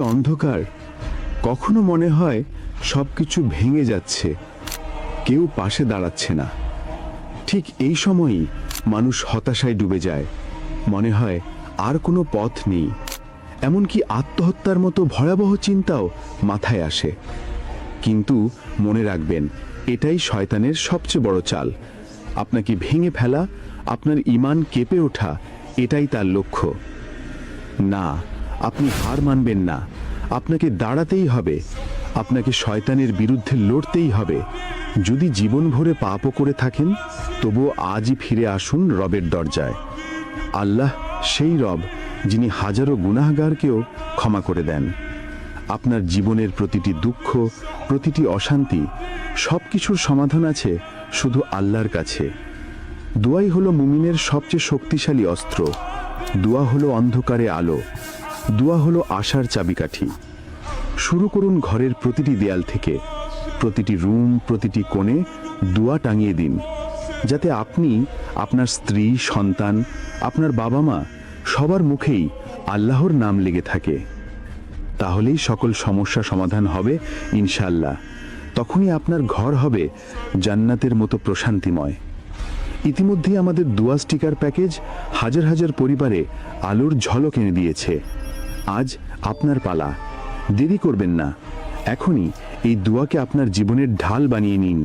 অন্ধকার, কখনো মনে হয় সবকিছু ভেঙে যাচ্ছে, কেউ পাশে দাঁড়াচ্ছে না। ঠিক এই সময়ই মানুষ হতাশায় ডুবে যায়, মনে হয় আর কোনো পথ নেই। এমনকি আত্মহত্যার মতো ভয়াবহ চিন্তাও মাথায় আসে। কিন্তু মনে রাখবেন, এটাই শয়তানের সবচেয়ে বড় চাল। আপনাকে ভেঙে ফেলা, আপনার ঈমান কেঁপে ওঠা, এটাই তার লক্ষ্য। না, আপনি হার মানবেন না, আপনাকে দাঁড়াতেই হবে, আপনাকে শয়তানের বিরুদ্ধে লড়তেই হবে। যদি জীবন ভরে পাপও করে থাকেন, তবুও আজই ফিরে আসুন রবের দরজায়। আল্লাহ সেই রব যিনি হাজারো গুনাহগারকেও ক্ষমা করে দেন। আপনার জীবনের প্রতিটি দুঃখ, প্রতিটি অশান্তি, সব কিছুর সমাধান আছে শুধু আল্লাহর কাছে। দোয়াই হলো মুমিনের সবচেয়ে শক্তিশালী অস্ত্র। দোয়া হলো অন্ধকারে আলো, দোয়া হলো আশার চাবিকাঠি। শুরু করুন ঘরের প্রতিটি দেয়াল থেকে, প্রতিটি রুম, প্রতিটি কোণে দোয়া টাঙিয়ে দিন, যাতে আপনি, আপনার স্ত্রী, সন্তান, আপনার বাবা মা সবার মুখেই আল্লাহর নাম লেগে থাকে। তাহলেই সকল সমস্যা সমাধান হবে ইনশাআল্লাহ। তখনই আপনার ঘর হবে জান্নাতের মতো প্রশান্তিময়। ইতিমধ্যেই আমাদের দোয়া স্টিকার প্যাকেজ হাজার হাজার পরিবারে আলোর ঝলক এনে দিয়েছে। আজ আপনার পালা, দেরি করবেন না। এখনই এই দোয়াকে আপনার জীবনের ঢাল বানিয়ে নিন।